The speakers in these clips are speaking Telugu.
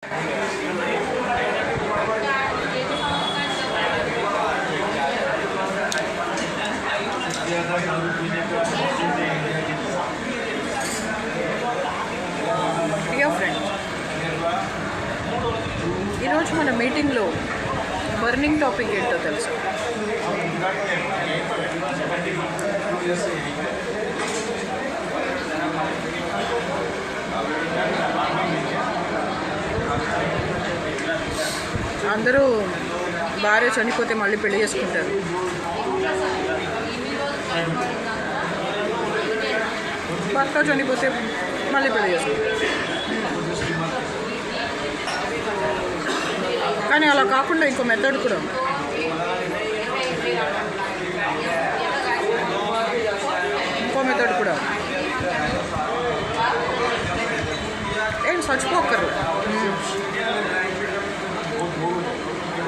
డియర్ ఫ్రెండ్స్, ఈరోజు మన మీటింగ్లో బర్నింగ్ టాపిక్ ఏంటో తెలుసు. అందరూ భార్య చనిపోతే మళ్ళీ పెళ్లి చేసుకుంటారు. భర్త చనిపోతే మళ్ళీ పెళ్లి చేసుకుంటారు. కానీ అలా కాకుండా ఇంకో మెథడ్ కూడా ఉంది. ఏం చచ్చిపోకరు.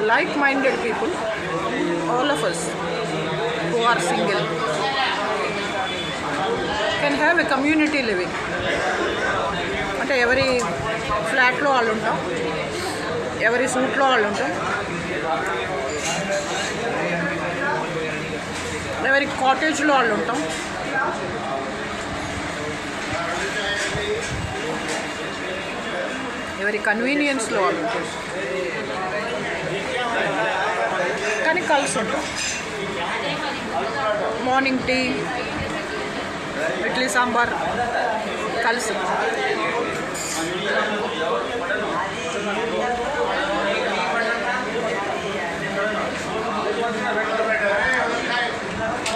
Like-minded people, all of us who are single, can have a community living. అంటే ఎవరి ఫ్లాట్లో వాళ్ళు ఉంటాం, ఎవరి సూట్లో వాళ్ళు ఉంటాం, ఎవరి కాటేజ్లో వాళ్ళు ఉంటాం, ఎవరి కన్వీనియన్స్లో వాళ్ళు ఉంటాం, కానీ కలిసి ఉంటాం. మార్నింగ్ టీ, ఇడ్లీ సాంబార్ కలిసి.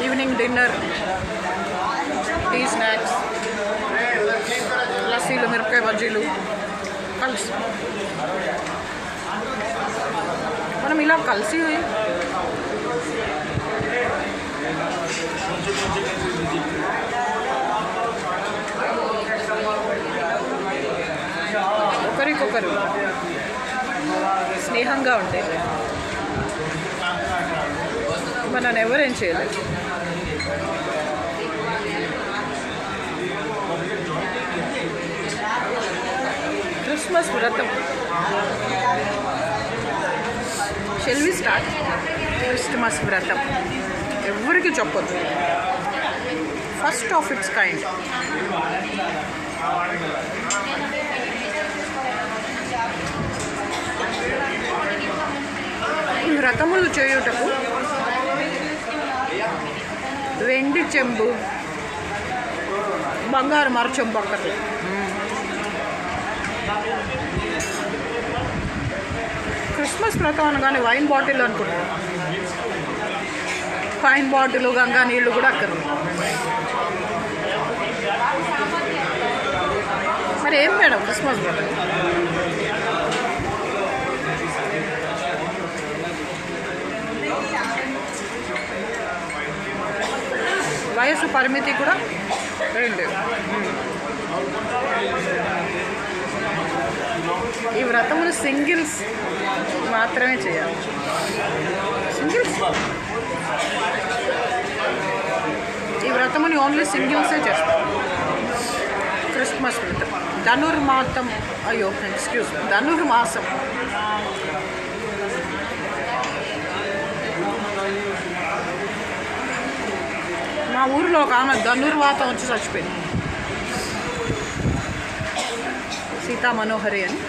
ఈవినింగ్ డిన్నర్, టీ, స్నాక్స్, లస్సీలు, మిరపకాయ బజ్జీలు కలిసి. మనం ఇలా కలిసి ఒకరికొకరు స్నేహంగా ఉంటే మనల్ని ఎవరేం చేయలేదు. క్రిస్మస్ వ్రతం. Shall we start? క్రిస్మస్ వ్రతం ఎవరికి చెప్పొద్దు. First of it's kind. ఈ వ్రతములు చేయుటకు వెండి చెంబు, బంగారు మరచెంబు అక్కర్లేదు. క్రిస్మస్ వ్రతం అనగానే వైన్ బాటిల్ అనుకుంటారు. వైన్ బాటిల్, గంగా నీళ్ళు కూడా అక్కర్లేదు. మరి ఏం మేడం క్రిస్మస్ వ్రతం? వయసు పరిమితి కూడా ఏం లేదు. ఈ వ్రతములు సింగిల్స్ మాత్రమే చేయాలి. సింగిల్స్ ఈ వ్రతముని ఓన్లీ సింగిల్సే చేస్తారు. క్రిస్మస్ వ్రతం ధనుర్మాసం, ధనుర్మాసం. మా ఊరిలో ఒక ఆమె ధనుర్వాతం వచ్చి చచ్చిపోయింది. సీతా మనోహరి అని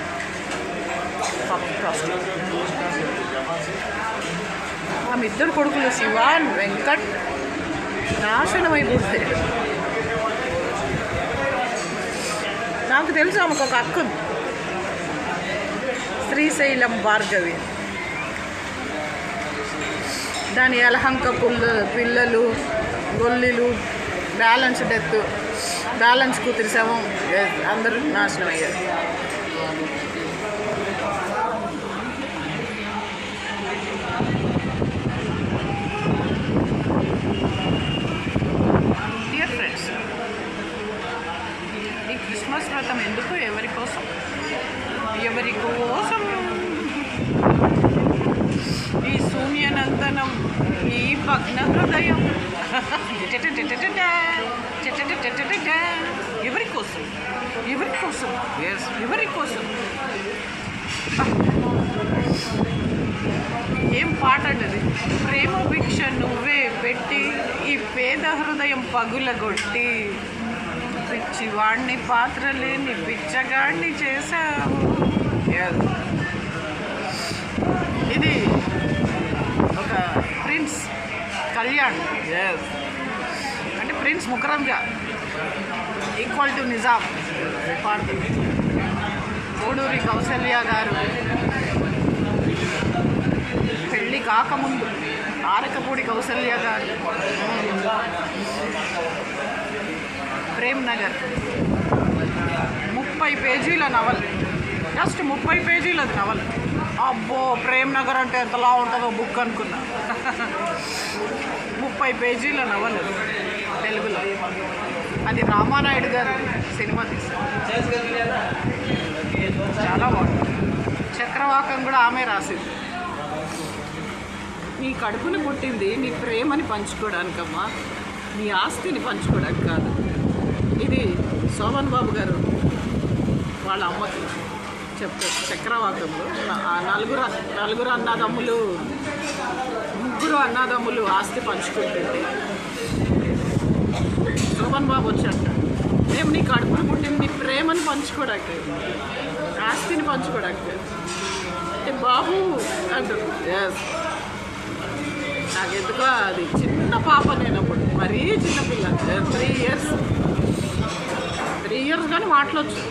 ఆమె ఇద్దరు కొడుకులు శివ, వెంకట్ నాశనమైపోతే. నాకు తెలుసు ఆమెకు ఒక అక్క ఉంది, శ్రీశైలం భార్గవి. దాని యలహంక పిల్లలు, గొల్లిలు, బ్యాలెన్స్ డెత్, బ్యాలెన్స్ కూతురి శవం, అందరూ నాశనం అయ్యారు. డియర్ ఫ్రెండ్స్, ఈ క్రిస్మస్ వ్రతం ఎందుకు? ఎవరి కోసం? ఈ శూన్యనందనం, ఈ భగ్న హృదయం ఎవరి కోసం? ఏం పాట అంటది, ప్రేమ భిక్ష నువ్వే పెట్టి ఈ పేద హృదయం పగులగొట్టి పిచ్చి వాడిని పాత్ర లేని పిచ్చగాడిని చేశావు. ఇది ఒక ప్రిన్స్ కళ్యాణ్, అంటే prince Mukarram Jah equal to Nizam పాడుతుంది. కోడూరి కౌసల్య గారు పెళ్ళి కాకముందు ఆరకపూడి కౌసల్య గారు ప్రేమ్ నగర్ 30 పేజీల నవల్, జస్ట్ 30 పేజీలది నవల్. అబ్బో ప్రేమ్ నగర్ అంటే ఎంతలా ఉంటుందో బుక్ అనుకున్నా. 30 పేజీల నవల్ తెలుగులో. అది రామానాయుడు గారు సినిమా తీశారు, చాలా బాగుంటుంది. చక్రవాకం కూడా ఆమె రాసింది. నీ కడుపును పుట్టింది నీ ప్రేమని పంచుకోవడానికమ్మా, నీ ఆస్తిని పంచుకోవడానికి కాదు. ఇది శోభన్ బాబు గారు వాళ్ళ అమ్మకి చెప్తారు చక్రవాకంలో. నలుగురు అన్నదమ్ములు, ముగ్గురు అన్నదమ్ములు ఆస్తి పంచుకుంటుంటే శోభన్ బాబు వచ్చాట, మేము నీ కడుపును పుట్టింది నీ ప్రేమని పంచుకోవడానికి, ఆస్తిని పంచుకోవడానికి అంటే బాబు అంటారు. నాకు ఎందుకో అది చిన్న పాప నేనప్పుడు, మరీ చిన్నపిల్ల, 3 ఇయర్స్ కానీ మాట్లాడచ్చు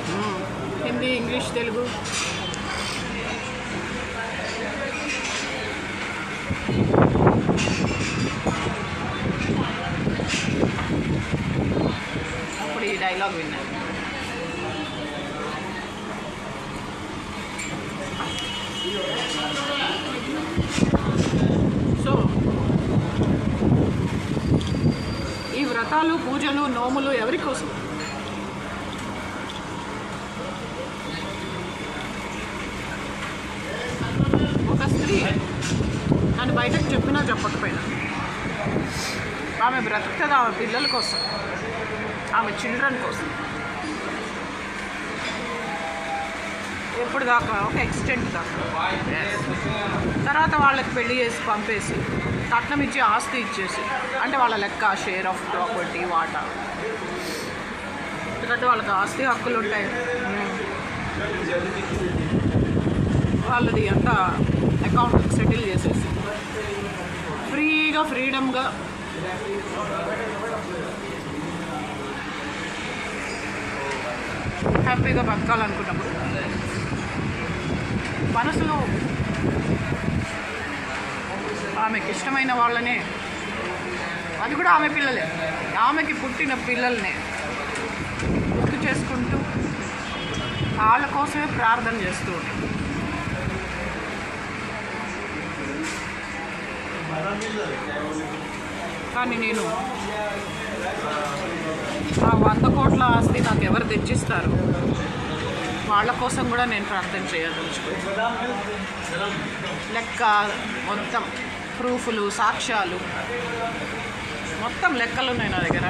హిందీ, ఇంగ్లీష్, తెలుగు. అప్పుడు ఈ డైలాగ్ విన్నాను. సో ఈ వ్రతాలు, పూజలు, నోములు ఎవరి కోసం? ఒక స్త్రీ నన్ను బయటకు చెప్పినా చెప్పకపోయినా ఆమె బ్రతుకుతుంది ఆమె పిల్లల కోసం, ఆమె చిల్డ్రన్ కోసం. ఎప్పుడు దాకా? ఒక ఎక్స్టెంట్ దాకా. తర్వాత వాళ్ళకి పెళ్లి చేసి పంపేసి కట్నం ఇచ్చి ఆస్తి ఇచ్చేసి, అంటే వాళ్ళ లెక్క షేర్ ఆఫ్ ప్రాపర్టీ, వాటా. ఎందుకంటే వాళ్ళకి ఆస్తి హక్కులు ఉంటాయి. వాళ్ళది అంతా అకౌంట్ సెటిల్ చేసేసి ఫ్రీడమ్గా హ్యాపీగా బతకాలనుకున్నప్పుడు మనసులో ఆమెకి ఇష్టమైన వాళ్ళనే, అది కూడా ఆమె పిల్లలే, ఆమెకి పుట్టిన పిల్లల్నే గుర్తు చేసుకుంటూ వాళ్ళ కోసమే ప్రార్థన చేస్తూ ఉంటుంది. కానీ నేను ఆ 100 కోట్ల ఆస్తి నాకు ఎవరు తెచ్చిస్తారు వాళ్ళ కోసం కూడా నేను ప్రార్థన చేయదలుచుకున్నాను. లెక్క మొత్తం, ప్రూఫ్లు, సాక్ష్యాలు, మొత్తం లెక్కలు ఉన్నాయి నా దగ్గర.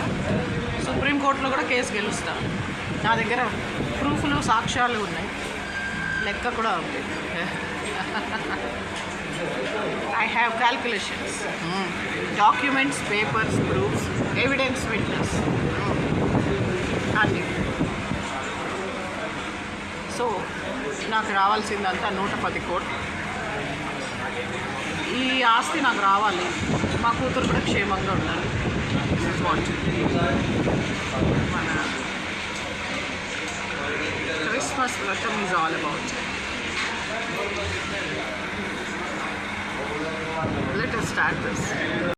సుప్రీంకోర్టులో కూడా కేసు గెలుస్తాను. నా దగ్గర ప్రూఫ్లు, సాక్ష్యాలు ఉన్నాయి, లెక్క కూడా ఉంది. I have calculations, documents, papers, proofs, evidence, witness. అన్నీ. సో నాకు రావాల్సిందంతా 110 కోట్లు. ఈ ఆస్తి నాకు రావాలి, మా కూతురు కూడా క్షేమంగా ఉండాలి. మన క్రిస్మస్ వ్రతం is all about. Let us start this.